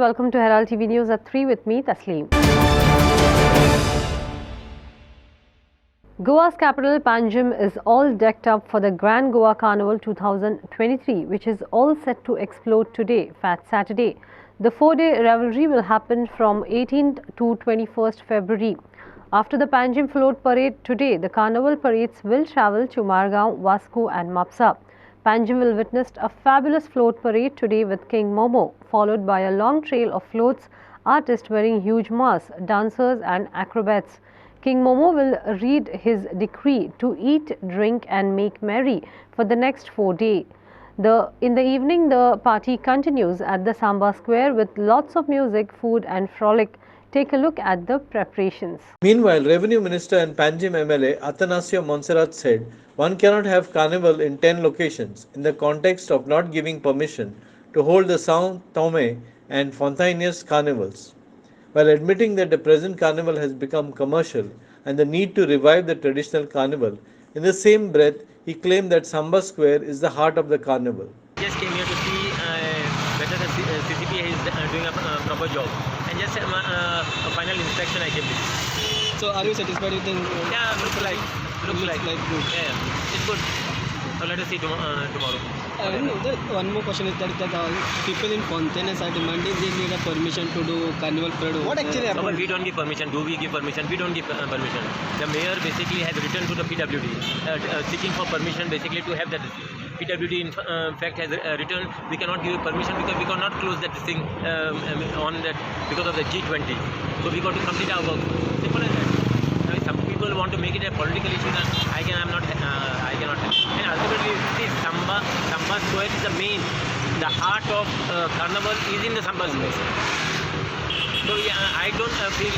welcome to Herald TV News at 3 with me, Tasleem. Goa's capital Panjim is all decked up for the Grand Goa Carnival 2023, which is all set to explode today, Fat Saturday. The 4-day revelry will happen from 18th to 21st February. After the Panjim float parade today, the carnival parades will travel to Margao, Vasco and Mapsa. Panjim will witness a fabulous float parade today with King Momo, followed by a long trail of floats, artists wearing huge masks, dancers and acrobats. King Momo will read his decree to eat, drink and make merry for the next 4 days. In the evening, the party continues at the Samba Square with lots of music, food and frolic. Take a look at the preparations. Meanwhile, Revenue Minister and Panjim MLA Atanasio Montserrat said one cannot have carnival in 10 locations in the context of not giving permission to hold the São Tomé and Fontainhas carnivals. While admitting that the present carnival has become commercial and the need to revive the traditional carnival, in the same breath, he claimed that Samba Square is the heart of the carnival. Just came here to see whether the CCP is doing a proper job, and just a final inspection I came to. So are you satisfied with the? Yeah, looks like good. Yeah, it's good. So let us see tomorrow. One more question is that people in Fontaines are demanding they need a permission to do carnival parade. What actually happened? We don't give permission. Do we give permission? We don't give permission. The mayor basically has written to the PWD seeking for permission basically to have that. PWD in fact has written we cannot give permission because we cannot close that thing on that because of the G20. So we got to complete our work. Simple as that. Some people want to make it a political issue, and I cannot help. And ultimately, see, Samba Square is the main, the heart of carnival is in the Samba Square. So yeah, I don't feel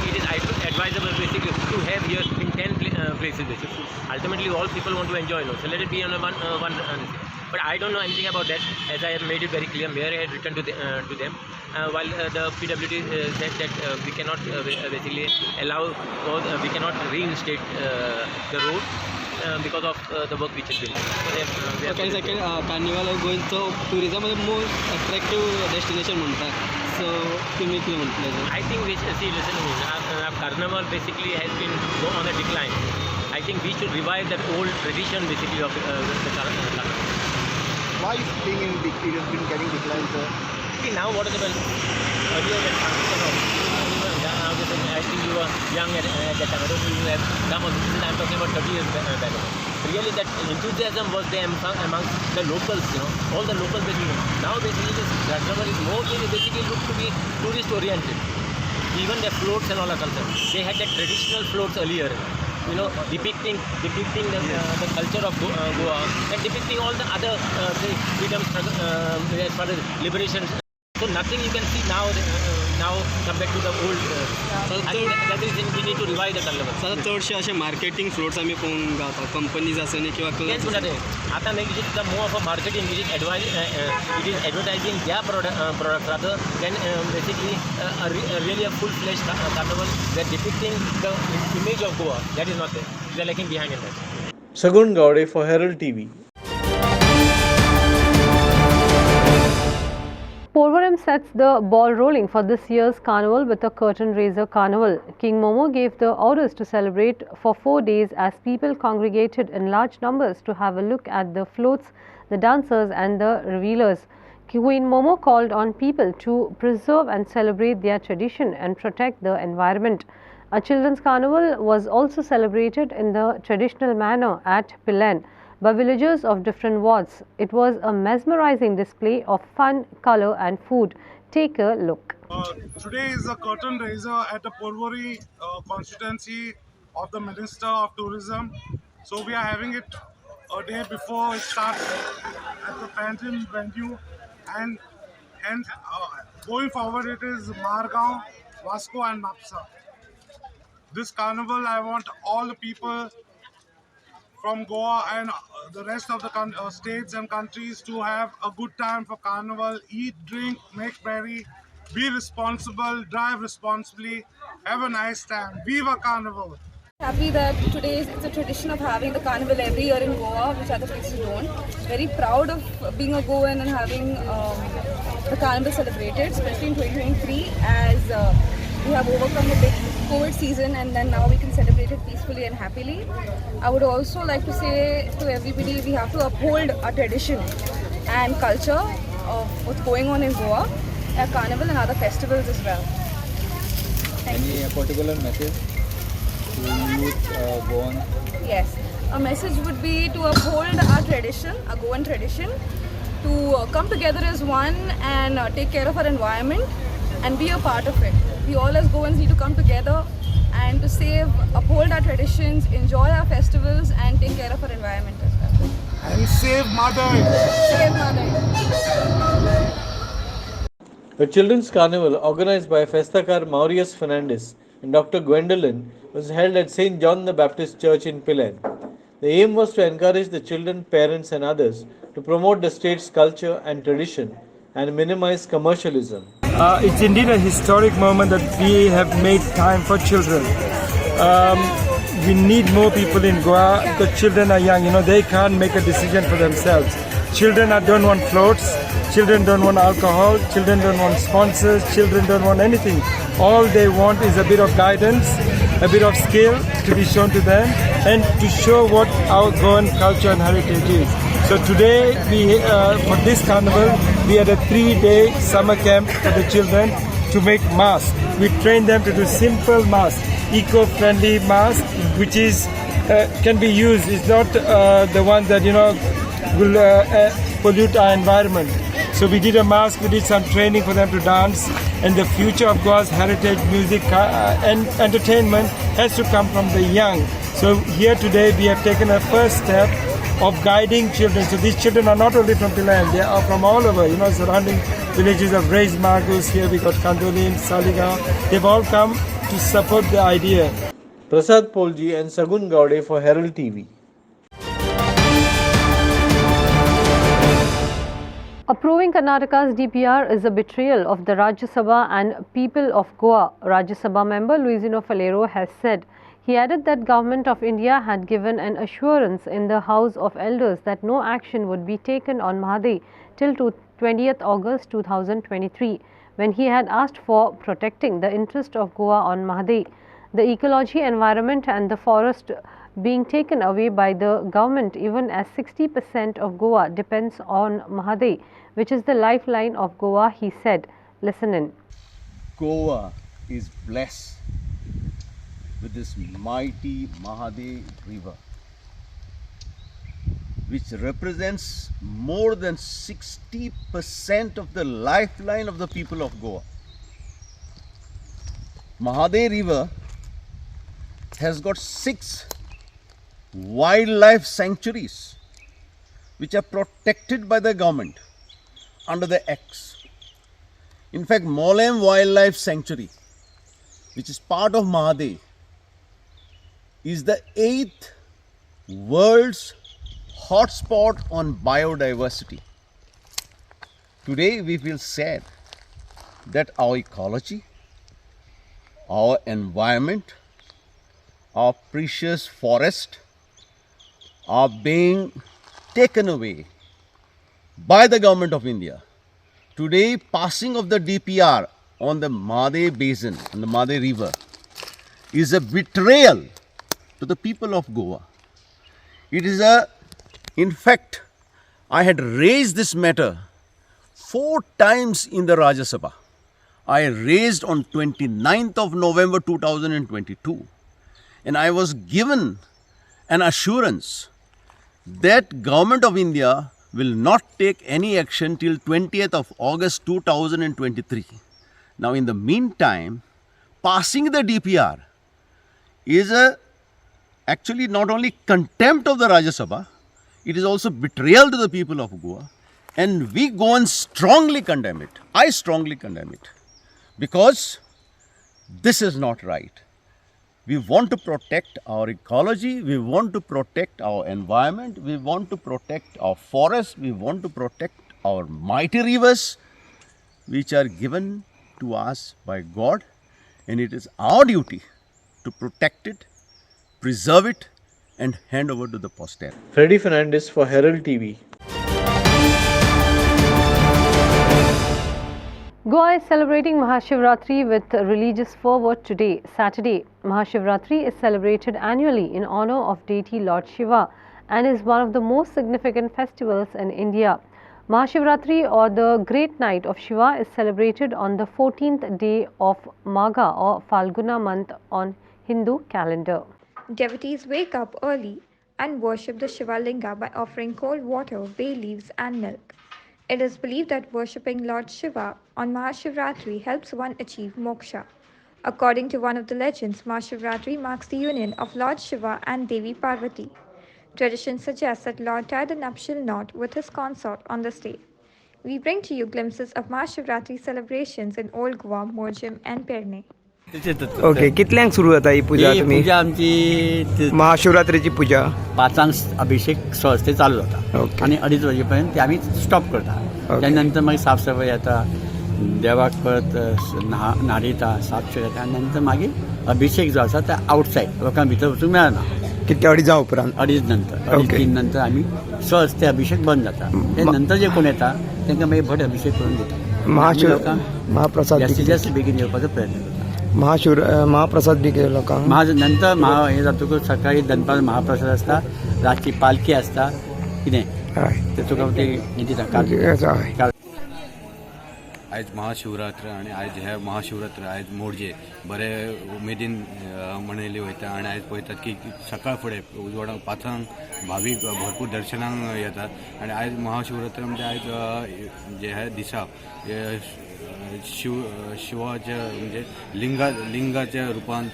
it is advisable basically to have here in 10 places basically. Ultimately, all people want to enjoy, so let it be on one. But I don't know anything about that, as I have made it very clear. Mayor had written to them, while the PWD said that we cannot basically allow, or we cannot reinstate the road because of the work which is built. So second carnival of going to tourism is more attractive destination म्हणतात. So तुम्ही काय म्हटलं? I think we should see. Listen to me. Our carnival basically has been on a decline. I think we should revive that old tradition basically of the carnival. Why is it has been getting declined, sir? See, now what is the earlier when I think you were young at that time. I don't think you have come on. I'm talking about 30 years back. Really, that enthusiasm was there amongst the locals, all the locals basically. Now basically this carnival is more basically look to be tourist oriented. Even the floats and all are concerned. They had the traditional floats earlier. Depicting the culture of Goa and depicting all the other freedom struggle as far as liberation. So nothing you can see now compared to the old. I think that is we need to revive the carnival. Sir चडशे असे marketing floats आम्ही पळोवंक गावता companies आसनी किंवा तेच म्हणटा तें आतां it is the more of a marketing it is advertising their product rather than basically really a full-fledged carnival that depicting the image of Goa. That is not there. They are lacking behind in that. Sagun Gowde for Herald TV. Porvorim sets the ball rolling for this year's carnival with a curtain raiser carnival. King Momo gave the orders to celebrate for 4 days as people congregated in large numbers to have a look at the floats, the dancers and the revelers. Queen Momo called on people to preserve and celebrate their tradition and protect the environment. A children's carnival was also celebrated in the traditional manner at Pilan by villagers of different wards. It was a mesmerizing display of fun, color and food. Take a look. Today is a curtain raiser at the Porvorim constituency of the Minister of Tourism. So we are having it a day before it starts at the Panjim venue, and going forward it is Margao, Vasco and Mapsa. This carnival, I want all the people from Goa and the rest of the states and countries to have a good time for carnival, eat, drink, make merry, be responsible, drive responsibly, have a nice time. Viva Carnival! Happy that today it's a tradition of having the carnival every year in Goa, which other places don't. Very proud of being a Goan and having the carnival celebrated, especially in 2023, as we have overcome the big COVID season and then now we can celebrate it peacefully and happily. I would also like to say to everybody, we have to uphold our tradition and culture of what's going on in Goa, our carnival and other festivals as well. Any particular message to youth go on? Yes, a message would be to uphold our tradition, our Goan tradition, to come together as one and take care of our environment and be a part of it. We all as Goans need to come together and to save, uphold our traditions, enjoy our festivals and take care of our environment as well. And save mother. Save mother. The Children's Carnival, organized by Festakar Maurius Fernandez and Dr. Gwendolyn, was held at St. John the Baptist Church in Pilan. The aim was to encourage the children, parents, and others to promote the state's culture and tradition and minimize commercialism. It's indeed a historic moment that we have made time for children. We need more people in Goa because children are young, they can't make a decision for themselves. Children don't want floats, children don't want alcohol, children don't want sponsors, children don't want anything. All they want is a bit of guidance, a bit of skill to be shown to them and to show what our Goan culture and heritage is. So today, for this carnival, we had a 3-day summer camp for the children to make masks. We train them to do simple masks, eco-friendly masks, which can be used. It's not the one that will pollute our environment. So we did a mask, we did some training for them to dance, and the future of Goa's heritage, music and entertainment has to come from the young. So here today we have taken a first step of guiding children. So these children are not only from Pilan, they are from all over, surrounding villages of Raised Margus. Here we got Kandolin, Saligaon. They've all come to support the idea. Prasad Polji and Sagun Gaude for Herald TV. Approving Karnataka's DPR is a betrayal of the Rajya Sabha and people of Goa, Rajya Sabha member Luisino Falero has said. He added that Government of India had given an assurance in the House of Elders that no action would be taken on Mahade till 20th August 2023, when he had asked for protecting the interest of Goa on Mahade. The ecology, environment and the forest being taken away by the government, even as 60% of Goa depends on Mahade, which is the lifeline of Goa, he said. Listen in. Goa is blessed with this mighty Mahade river, which represents more than 60% of the lifeline of the people of Goa. Mahade river has got 6 wildlife sanctuaries which are protected by the government under the Acts. In fact, Molem Wildlife Sanctuary, which is part of Mahade, is the 8th world's hotspot on biodiversity. Today we feel sad that our ecology, our environment, our precious forest are being taken away by the Government of India. Today, passing of the DPR on the Mahade basin, on the Mahade river, is a betrayal to the people of Goa. It is in fact, I had raised this matter 4 times in the Rajya Sabha. I raised on 29th of November 2022, and I was given an assurance that Government of India will not take any action till 20th of August 2023. Now, in the meantime, passing the DPR is actually not only contempt of the Rajya Sabha, it is also betrayal to the people of Goa, and we go and strongly condemn it. I strongly condemn it because this is not right. We want to protect our ecology, we want to protect our environment, we want to protect our forests, we want to protect our mighty rivers which are given to us by God, and it is our duty to protect it, preserve it and hand over to the posterity. Freddy Fernandez for Herald TV. Goa is celebrating Mahashivratri with religious fervour today, Saturday. Mahashivratri is celebrated annually in honour of deity Lord Shiva and is one of the most significant festivals in India. Mahashivratri, or the Great Night of Shiva, is celebrated on the 14th day of Magha or Falguna month on Hindu calendar. Devotees wake up early and worship the Shiva Linga by offering cold water, bay leaves and milk. It is believed that worshipping Lord Shiva on Mahashivratri helps one achieve moksha. According to one of the legends, Mahashivratri marks the union of Lord Shiva and Devi Parvati. Tradition suggests that Lord tied a nuptial knot with his consort on this day. We bring to you glimpses of Mahashivratri celebrations in Old Goa, Morjim and Perne. Okay कितल्यांक सुरू जाता ही पूजा तुम्ही पूजा आमची महाशिवरात्रीची पूजा 5 अभिषेक 6 ते चालू जाता आणि 2:30 वाजेपर्यंत ते आम्ही स्टॉप करता त्यानंतर मागीर साफसफाई जाता देवाक परत न्हाणयता साफ करता आणि नंतर मागीर अभिषेक जो आसा तो आउटसायड लोकांक भितर वचूंक मेळना कितल्या 2:30 उपरांत 2:30 नंतर 3 नंतर आम्ही 6 ते अभिषेक बंद जाता ते नंतर जे कोण येता तांकां मागीर भट अभिषेक करून दिता महाप्रसाद जास्तीत जास्त बेगीन येवपाचो प्रयत्न करता महाप्रसाद बी केलो लोकांक नंतर हे जातकूच सकाळी दनपार महाप्रसाद आसता रातची पालखी आसता कितें ते तुका ते दिता आयज महाशिवरात्र आणि आयज हे महाशिवरात्र आयज मोडजे बरे उमेदीन मनयली वयता आणि आयज पळयतात की सकाळ फुडें उजवाडाक 5 भावीक भरपूर दर्शनाक येतात आणि आयज महाशिवरात्र म्हणजे आयज जे हे दिसा शिवाच्या म्हणजे लिंगाच्या रुपान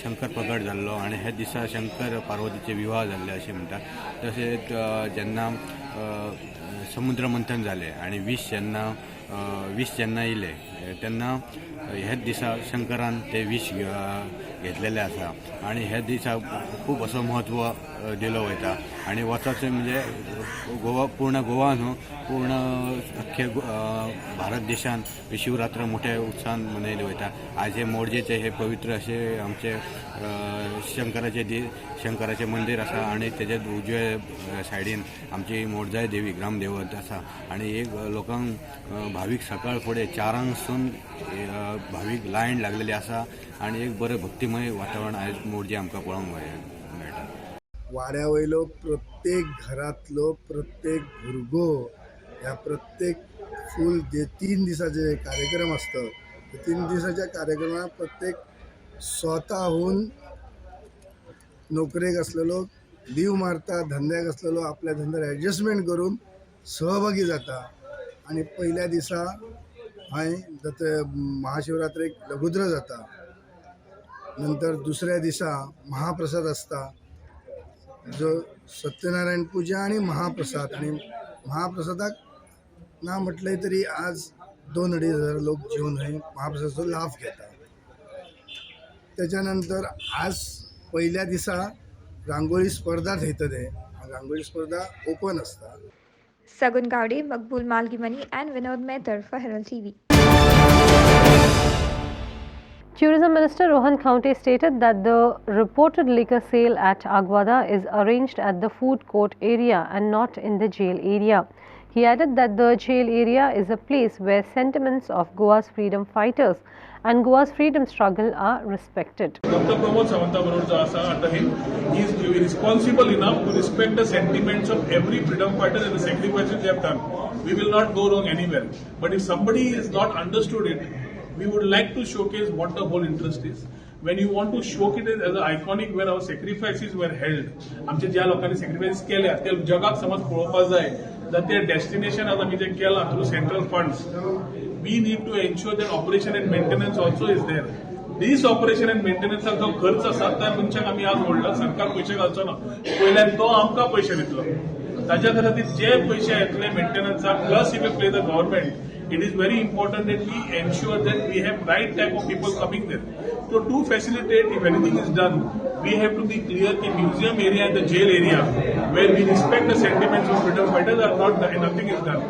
शंकर प्रगट जाल्लो आणि हे दिसा शंकर पार्वतीचे विवाह जाल्ले अशें म्हणटात तशेंच जेन्ना समुद्र मंथन जालें आणि विष जेन्ना येयले तेन्ना हेच दिसा शंकरान ते विष घेतलेले आसा आणि हे दिसा खूब असो महत्व दिलो वयता आणि वचोचें म्हणजे पूर्ण गोवा न्हू पूर्ण अख्खे भारत देशान शिवरात्र मोठ्या उत्साहान मनयली वयता आज हे मोरजेचे हे पवित्र असे आमचे शंकराचे मंदिर आसा आणि तेजे उजवे सायडीन आमची मोरजाय देवी ग्रामदेवत आसा आणि एक लोकांक भावीक सकाळ फुडें 4ंकसून भावीक लायन लागलेली आसा आणि एक बरें भक्तिमय वातावरण आयज मोरजे आमकां पळोवंक मेळटा वाड्या वयलो प्रत्येक घरातलो प्रत्येक भुरगो ह्या प्रत्येक फूल जे 3 दिसाचे कार्यक्रम असतात ते 3 दिसाच्या कार्यक्रमात प्रत्येक स्वतःहून नोकरेक असलेलो लीव मारता धंद्याक असलेलो आपल्या धंद्यात ॲडजस्टमेंट करून सहभागी जाता आणि पहिल्या दिसा महाशिवरात्रेक लघुद्र जाता नंतर दुसऱ्या दिसा महाप्रसाद असता जो सत्यनारायण पूजा आणि महाप्रसादाक ना म्हटले तरी आज 2-2.5 हजार लोक जेवून हे महाप्रसादाचो लाभ घेता त्याच्यानंतर आज पहिल्या दिसा रांगोळी स्पर्धा थेयतले रांगोळी स्पर्धा ओपन असता Sagun Gowdy, Makbul Malgimani and Vinod Mehtar for Herald TV. Tourism Minister Rohan Khaunte stated that the reported liquor sale at Agwada is arranged at the food court area and not in the jail area. He added that the jail area is a place where sentiments of Goa's freedom fighters and Goa's freedom struggle are respected. Dr. Pramod Savantabaroda asa under him, he is responsible enough to respect the sentiments of every freedom fighter and the sacrifices they have done. We will not go wrong anywhere. But if somebody is not understood it, we would like to showcase what the whole interest is. When you want to showcase it as an iconic where our sacrifices were held, आमचे ज्या लोकांनी sacrifices केल्या ते जगाक समज पळोवपाक जाय that their destination as आमी जे केला through central funds, we need to ensure that operation and maintenance also is there. This operation and maintenance जो खर्च आसा त्या मनशाक आमी आज व्हडलो सरकार पयशे घालचो ना पयल्यान तो आमकां पयशे दितलो ताच्या खातीर जे पयशे येतले मेंटेनन्साक plus if play the government it is very important that we ensure that we have right type of people coming there. So to facilitate, if anything is done, we have to be clear that museum area and the jail area, where we respect the sentiments of freedom fighters, are not done, nothing is done.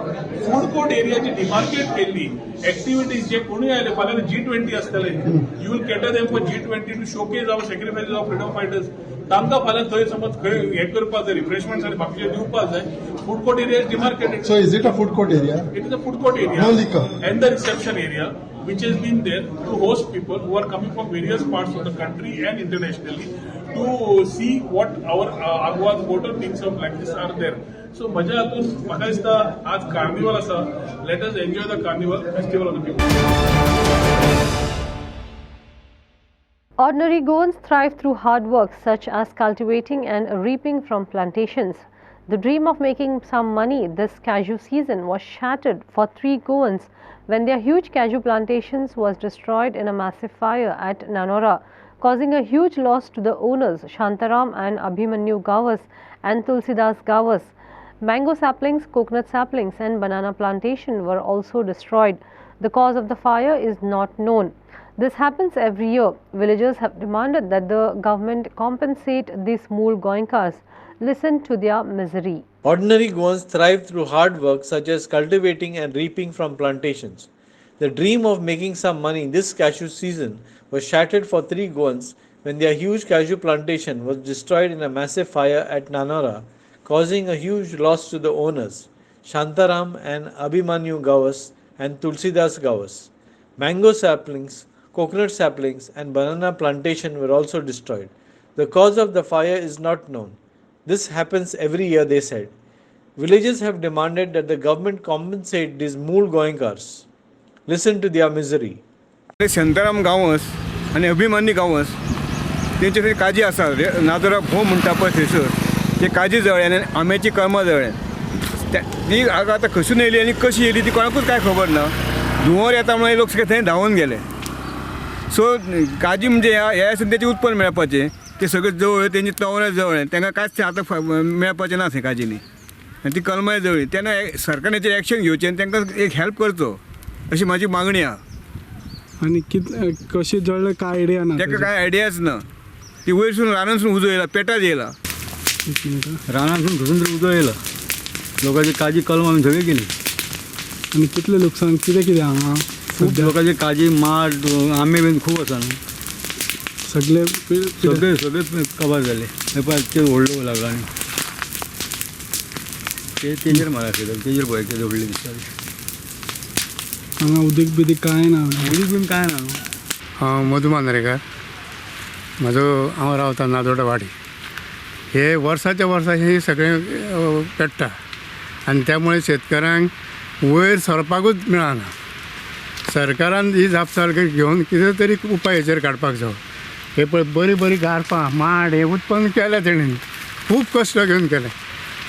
Food court area ji demarcate केली activities जे कोणी आले फाल्यां G20 आसतले you will cater them for G20 to showcase our sacrifices of freedom fighters. तांकां फाल्यां थंय समज खंय हे करपाक जाय रिफ्रेशमेंट्स आनी बाकीचे दिवपाक जाय food court area is demarcated. So is it a food court area? It is a food court area. No liquor. And the reception area which has been there to host people who are coming from various parts of the country and internationally to see what our Agwaz voter thinks of like this are there. So मजा हातून म्हाका दिसता आज carnival आसा. Let us enjoy the carnival festival of the people. Ordinary Goans thrive through hard work such as cultivating and reaping from plantations. The dream of making some money this cashew season was shattered for 3 Goans when their huge cashew plantations was destroyed in a massive fire at Nanora, causing a huge loss to the owners Shantaram and Abhimanyu Gawas and Tulsidas Gawas. Mango saplings, coconut saplings and banana plantation were also destroyed. The cause of the fire is not known. This happens every year. Villagers have demanded that the government compensate these mool Goenkas. Listen to their misery. Ordinary Goans thrive through hard work such as cultivating and reaping from plantations. The dream of making some money this cashew season was shattered for 3 Goans when their huge cashew plantation was destroyed in a massive fire at Nanora, causing a huge loss to the owners, Shantaram and Abhimanyu Gawas and Tulsidas Gawas. Mango saplings, coconut saplings and banana plantation were also destroyed. The cause of the fire is not known. This happens every year, they said. Villagers have demanded that the government compensate these mool Goenkars. Listen to their misery. Shantaram Gawas आणि अभिमानी गांवस तेंचे थंय काजी आसा नादोरा भोव म्हणटा पळय थंयसर ते काजी जळ्ळे आनी आंब्याची कळमां जळ्ळे ती आग आतां खसून येयली आनी कशी येयली ती कोणाकूच कांय खबर ना धुंवर येता म्हणून लोक सगळे थंय धांवून गेले सो काजी म्हणजे ह्या सद्याचें उत्पन्न मेळपाचें ते सगळे जवळ तेंची तवरे जवळ तांकां कांयच आतां मेळपाचें ना थंय काजींनी आनी ती कलमाय जळ्ळी तेन्ना सरकारान हेचेर एक्शन घेवचें आनी तांकां एक हेल्प करचो अशी म्हाजी मागणी आहा. आणि कशी जळलं काय आयडिया ना ताका कांय आयडियाच ना ती वयरसून रानांसून उजो येयला पेटाच येयला रानांसून घरून तर उजो येयला लोकांची काजी कलमां सगळी गेली आणि कितले नुकसान कितें हांगा खूब लोकांची काजी माड आंबे बीन खूब आसा न्हू सगळे सगळे कवर जाले ते व्हडलो लागला आनी तेजेर मार आशिल्लो तेजेर भंय व्हडली दिसताली हांगा उदीक बिदीक कांय ना उदीक बीन कांय ना हांव मधू मांद्रेकार हांव रावता नादोडा वाडी हे वर्साच्या वर्सा हे सगळें पेट्टा आनी त्यामुळे शेतकऱ्यांक वयर सरपाकूच मेळना सरकारान ही जापसाल घेवन कितें तरी उपाय हेचेर काडपाक जाय हे पळय बरीं बरीं गारपां माड हे उत्पन्न केलें तेणें खूब कश्ट घेवन केलें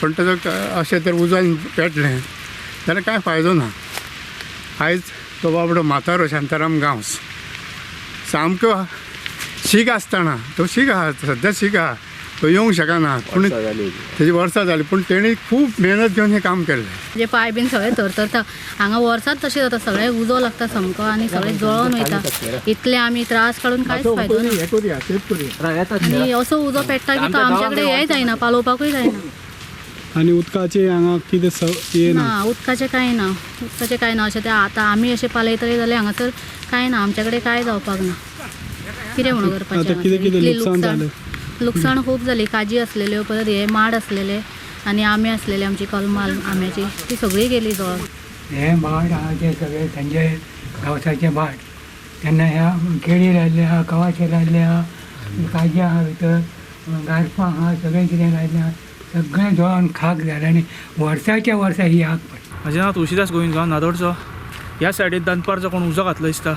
पण ताजो अशें तर उजोन पेटलें जाल्यार कांय फायदो ना आयज तो बाबडो म्हातारो शांताराम गांवस सामको शीक आसतना तो शीक आहा सद्या शीक आहा तो येवंक शकना पूण तेजी वर्सां जालीं पूण तेणी खूब मेहनत घेवन हें काम केलें म्हणजे पांय बीन सगळे थरथरता हांगा वर्सांच तशें जाता सगळे उजो लागता सामको आनी सगळे जळोन वयता इतले आमी त्रास काडून कांयच फायदो ना आनी असो उजो पेट्टा की तो आमचे कडेन हेंय जायना पालोवपाकूय जायना आणि उदकाचे हांगा कितें ना उदकाचें कांय ना अशें तें आतां आमी अशें पालयतले जाल्यार हांगासर कांय ना आमचे कडेन कांय जावपाक ना कितें म्हणून करपाचें लुकसाण खूब जाली काजी आसलेल्यो परत हे माड आसलेले आनी आंबे आसलेले आमची कलमां आंब्याची ती सगळी गेली जळोन हे माड आहा ते सगळे संजय गांवसाचे माड तेन्ना ह्या केळी लायल्ले आहा कवाचे लायल्ले आहा काजी आहा भितर गारपां आहा सगळें कितें लायलें आहा सगळें जळोन खाक जालें आनी वर्साच्या वर्सा ही आग पडली. म्हजें नांव तुळशीदास गोविंदगांव नादोडचो ह्या सायडीन दनपारचो कोण उजो घातलो दिसता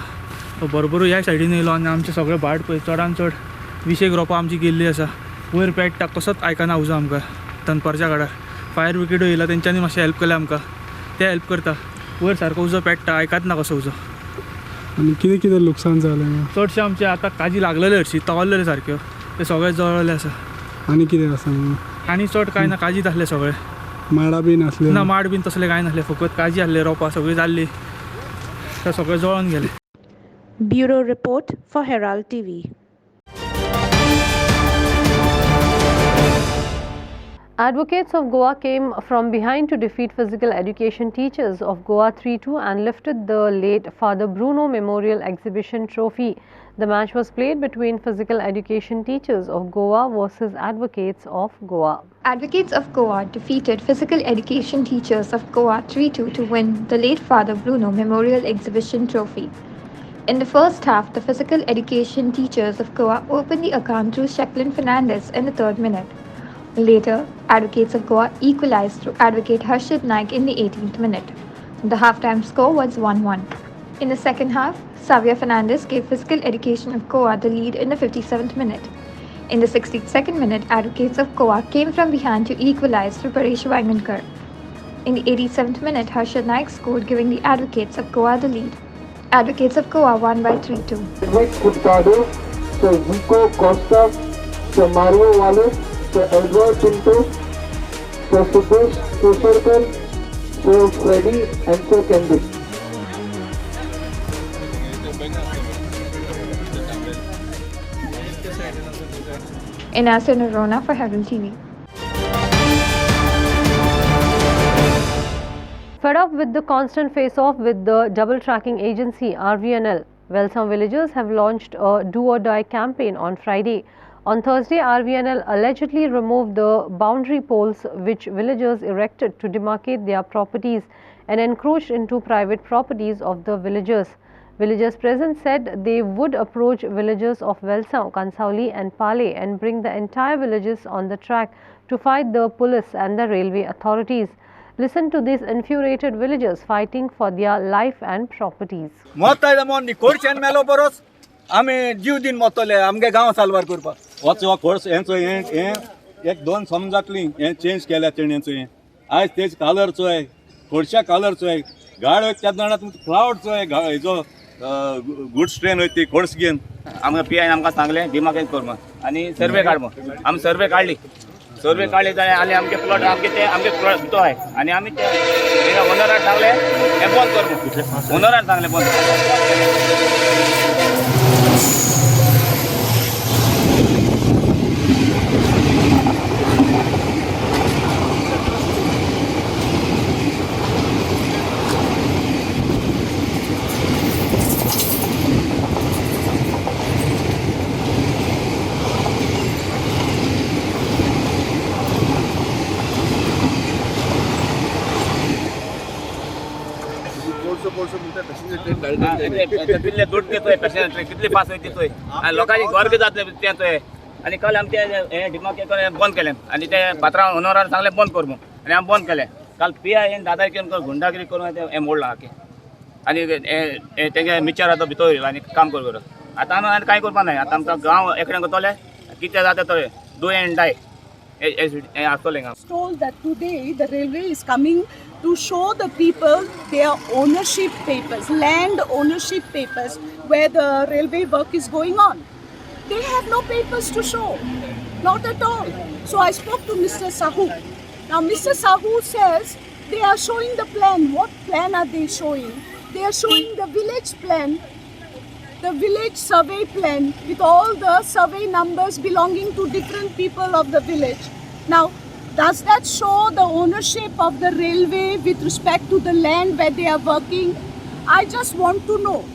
तो बरोबर ह्या सायडीन येयलो आनी आमचे सगळे भाट पळय चडान चड 20 रोपां आमची गेल्ली आसा वयर पेट्टा कसोच आयकना उजो आमकां दनपारच्या काळार फायर ब्रिगेडूय येयला तेंच्यांनी मातशें हेल्प केलें आमकां ते हेल्प करता वयर सारको उजो पेट्टा आयकत ना कसो उजो आणि कितें लुकसाण जालें चडशे आमचे आतां काजी लागलेले हरशीं तवरलेले सारक्यो ते सगळे जळले आसा आनी कितें आसा आनी चड कांय ना काजीच आसले सगळे माडा बीन आसले ना माड बीन तसले कांय नासले फकत काजी आसले रोपां सगळीं जाल्ली ते सगळे जळोन गेले. Bureau report for Herald TV. Advocates of Goa came from behind to defeat physical education teachers of Goa 3-2 and lifted the late Father Bruno Memorial Exhibition Trophy. The match was played between physical education teachers of Goa versus Advocates of Goa. Advocates of Goa defeated physical education teachers of Goa 3-2 to win the late Father Bruno Memorial Exhibition Trophy. In the first half, the physical education teachers of Goa opened the account through Sheklin Fernandez in the 3rd minute. Later, Advocates of Goa equalized through Advocate Harshad Naik in the 18th minute. The halftime score was 1-1. In the second half, Xavier Fernandez gave Physical Education of Goa the lead in the 57th minute. In the 62nd minute, Advocates of Goa came from behind to equalize through Paresh Wangankar. In the 87th minute, Harshad Naik scored, giving the Advocates of Goa the lead. Advocates of Goa won by 3-2. So Zico Costa, so Mario Wallace, so Edward Pinto, so Sudesh Kesharkar, so Freddy, and so Candice. Inasa Narona for Herald TV. Fed up with the constant face-off with the double tracking agency RVNL, Wellsam villagers have launched a do-or-die campaign on Friday. On Thursday, RVNL allegedly removed the boundary poles which villagers erected to demarcate their properties and encroached into private properties of the villagers. Villagers present said they would approach villagers of Wellsam, Kansauli and Pale and bring the entire villages on the track to fight the police and the railway authorities. Listen to these infuriated villagers fighting for their life and properties. आम्ही जीव दिन मोतले आमगे गांव सालवार करपाक वचो खोर्स हेंचो हे एक दोन समजातली हे चेंज केल्या तेणेचो हे आयज तेज कलरचो आहे खोडशा कलरचो आहे गाड त्या जाणा तुमचो क्लाउडचो आहे हेजो गुड्स ट्रेन होती खोर्स घेवन आमगे पीआय आमकां सांगले डिमार्केट कर म्हण आनी सर्वे काड म्हण आमी सर्वे काडली जाल्यार आनी आमगे प्लॉट आमगे भितो आहे आनी आमी ते ओनराक सांगले हे बंद कर म्हण ओनराक सांगले बंद कितले दूध देतोय पॅसेंजर ट्रेन कितली फास्ट वयता आनी लोकांची घर बी जातले तेचोय आनी काल आमी ते डिमार्केट बंद केलें आनी ते पात्रांव ओनरान सांगलें बंद कर म्हणून आनी आमी बंद केलें काल पीआय दादागिरी करून गुंडागिरी करून हें मोडलां आख्खें आनी तेंगे मिक्सर आतां भितर येयला आनी काम कर आतां आमी कांय करपा ना आतां आमकां गांव एकडे करतले कितें जाता तो डू एंड डाय हें आसतलें हांव told that today the railway is coming to show the people their ownership papers, land ownership papers, where the railway work is going on. They have no papers to show, not at all. So I spoke to Mr. Sahu. Now Mr. Sahu says they are showing the plan. What plan are they showing? They are showing the village plan, the village survey plan with all the survey numbers belonging to different people of the village. Now, does that show the ownership of the railway with respect to the land where they are working? I just want to know,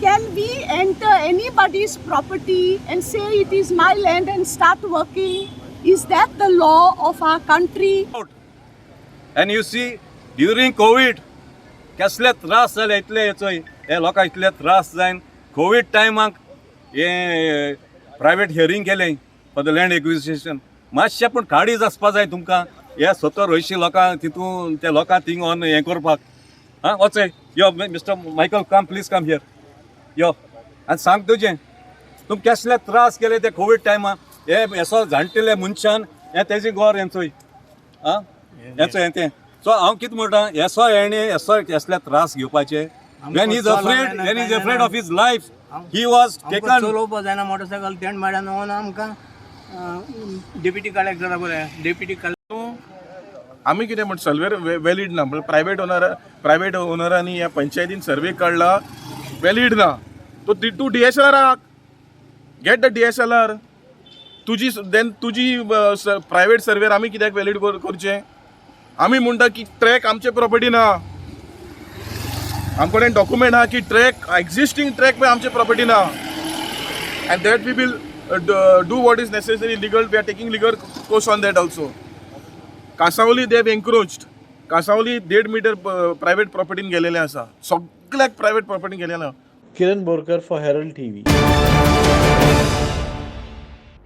can we enter anybody's property and say it is my land and start working? Is that the law of our country? And you see, during COVID, कसले त्रास जाले इतले हेचोय हे लोकांक इतले त्रास जायन Covid टायमाक हे private hearing केलें for the land acquisition मातशें पूण काळीज आसपा जाय तुमकां हे 70-80 लोकांक तितून त्या लोकांक थिंग ऑन हें करपाक आं वचय यो mister Michael come please come here यो आनी सांग तुजें तुम कसले त्रास केले ते कोविड टायमाक हे असो जाणटेले मनशान हे तेजी गोर हेंचोय आं हेचो हें तें सो हांव कितें म्हणटा हेसो हेणे हेसो कसले त्रास घेवपाचे when he is afraid of his life he was taken चलोवपा जायना मोटरसायकल तेंड माड्या न्हू आमकां डेप्युटी कलेक्टरा बरें डेप्युटी आमी कितें म्हणटा सर्वे वॅलीड ना प्रायवेट ओनरांनी ह्या पंचायतीन सर्वे काडला वॅलीड ना तूं DSLR गेट द DSLR तुजी प्रायवेट सर्वेर आमी कित्याक वॅलीड करचें? आमी म्हणटा की ट्रॅक आमचे प्रॉपर्टी ना, आमचे कडेन डॉक्युमेंट आहा की ट्रॅक एक्झिस्टिंग ट्रॅक पळय आमचे प्रॉपर्टी ना, and that we will do what is necessary legal. We are taking legal course on that also. Cansaulim they have encroached. Cansaulim 1.5 metre private प्रॉपर्टीन गेलेले आसा, सगळ्याक प्रायवेट प्रॉपर्टीन गेलेले. Kiran Borkar for Herald TV.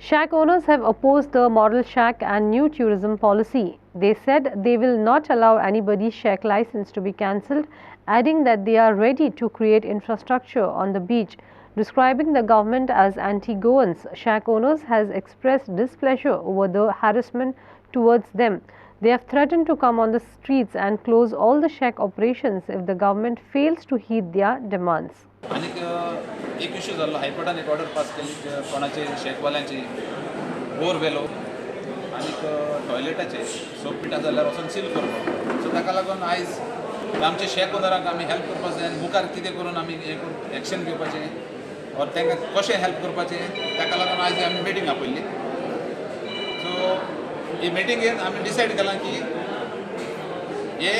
Shack owners have opposed the model shack and new tourism policy. They said they will not allow anybody's shack license to be cancelled, adding that they are ready to create infrastructure on the beach. Describing the government as anti-Goans, shack owners has expressed displeasure over the harassment towards them. They have threatened to come on the streets and close all the shack operations if the government fails to heed their demands. आणि एक issue जाल्लो, हायकोर्टान एक order pass केली कोणाचे शेकवाल्यांची बोरवेलो आनी टॉयलेटाचे soap पिटा जाल्यार वचून सील करप. सो ताका लागून आयज आमचे शेक ओनरांक आमी हेल्प करपाक जाय आनी मुखार कितें करून आमी एक्शन घेवपाचें और तांकां कशें हेल्प करपाचें ताका लागून आयज आमी मिटींग आपयल्ली. सो ही मिटींगेन आमी डिसायड केलां की हे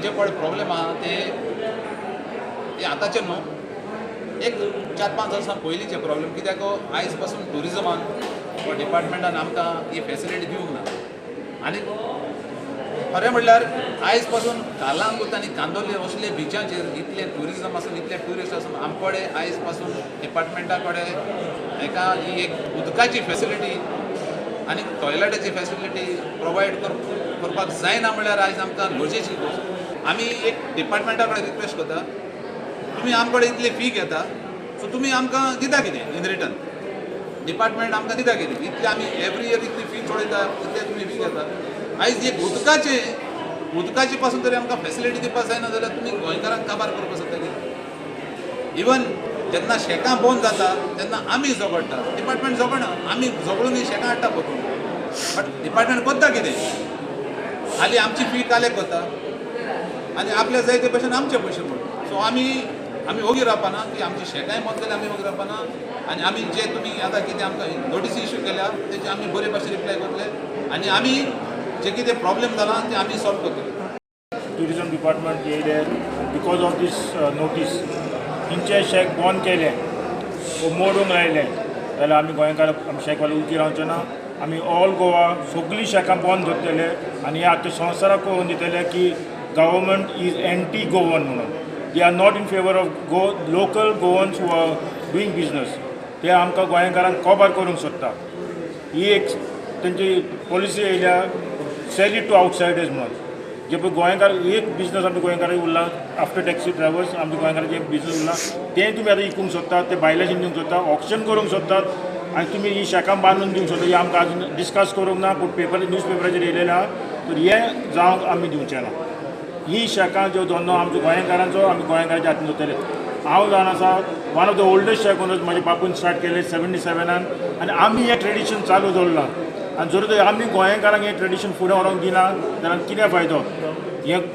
जे पळय प्रॉब्लेम आहा ते आतांचे न्हू, एक 4-5 वर्सां पयलींचे प्रॉब्लेम. कित्याक आयज पासून टुरिजमान वा डिपार्टमेंटान आमकां ही फेसिलिटी दिवंक ना. आनी खरें म्हणल्यार आयज पासून कालांगूट आनी कांदोली असले बिचांचेर इतले टुरिजम आसून इतले ट्युरिस्ट आसून आमचे कडेन आयज पासून डिपार्टमेंटा कडेन एका ही एक उदकाची फेसिलिटी आनी टॉयलेटाची फेसिलिटी प्रोवायड करपाक जायना म्हणल्यार आयज आमकां गरजेची गोश्ट. आमी एक डिपार्टमेंटा कडेन रिक्वेस्ट करता, तुमी आमचे कडेन इतली फी घेता, सो तुमी आमकां दिता कितें इन रिटर्न? डिपार्टमेंट आमकां दिता कितें? इतले आमी एवरी इयर इतली फी चोडयता, इतले तुमी फी घेता. आयज एक उदकाची पासून तरी आमकां फेसिलिटी दिवपाक जायना जाल्यार तुमी गोंयकारांक काबार करपाक सोदता कितें? इवन जेन्ना शेकां बंद जाता तेन्ना आमी झगडटा, डिपार्टमेंट झगडना. आमी झगडून ही शेकां हाडटा पळोवन, बट डिपार्टमेंट करता कितें? हालीं आमची फी कालेक्ट करता आनी आपल्या जाय ते भशेन आमचे पयशे पडटा. सो आमी ओगी रावपाना की आमची शेकांय बंद केली आमी ओगी रावपाना. आनी आमी जे तुमी आतां कितें आमकां नोटीस इश्यू केल्या तेजे आमी बरे भाशेन रिप्लाय करतले आनी आमी जे कितें प्रॉब्लेम जाला ते आमी सॉल्व करतले. टुरिजम डिपार्टमेंट येयले बिकॉज ऑफ दीस नोटीस तेंचे शेक बंद केले वो मोडून रावले जाल्यार आमी गोंयकार आमी शेकवाले उलकी रावचे ना. आमी ऑल गोवा सगळीं शेकां बंद दवरतले आनी आतां संवसाराक कळोवन दितले की गव्हर्मेंट इज एंटी गोवन म्हणून. They are not in favour of local Goans who are doing business. ते आमकां गोंयकारांक कॉबर करूंक सोदता. ही एक तेंची पॉलिसी येयल्या सेल इट टू आवटसायडर्स म्हणून. जे पळय गोंयकार एक बिजनस आमच्या गोंयकारांक उरला आफ्टर टॅक्सी ड्रायव्हर्स आमच्या गोंयकारांचे एक बिजनस उरला तें तुमी आतां विकूंक सोदतात, ते भायल्याच्यान दिवंक सोदतात, ऑक्शन करूंक सोदतात आनी तुमी ही शेकां बांदून दिवंक सोदतात. ही आमकां आजून डिस्कस करूंक ना, पूण न्यूज पेपराचेर येयलेलें आहा. तर हें जावंक आमी दिवचें ना. ही शेकां जो धंदो आमचो गोंयकारांचो आमी गोंयकारांच्या हातीन दवरतले. हांव जावन आसा one of the oldest shake owners. म्हाज्या बापून स्टार्ट केले 77 आनी आमी हें ट्रेडिशन चालू दवरलां. आनी जर तर आमी गोंयकारांक हें ट्रेडिशन फुडें व्हरोंक दिना जाल्यार कितें फायदो?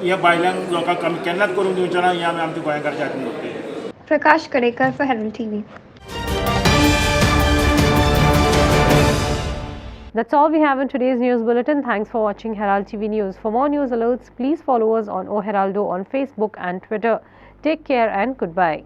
हे भायल्यांक लोकांक आमी केन्नाच करूंक दिवचें ना. हें आमी आमच्या गोंयकारांच्या हातीन दवरतले. प्रकाश Kadekar for Herald TV. That's all we have in today's news bulletin. Thanks for watching Herald TV News. For more news alerts, please follow us on O Heraldo on Facebook and Twitter. Take care and goodbye.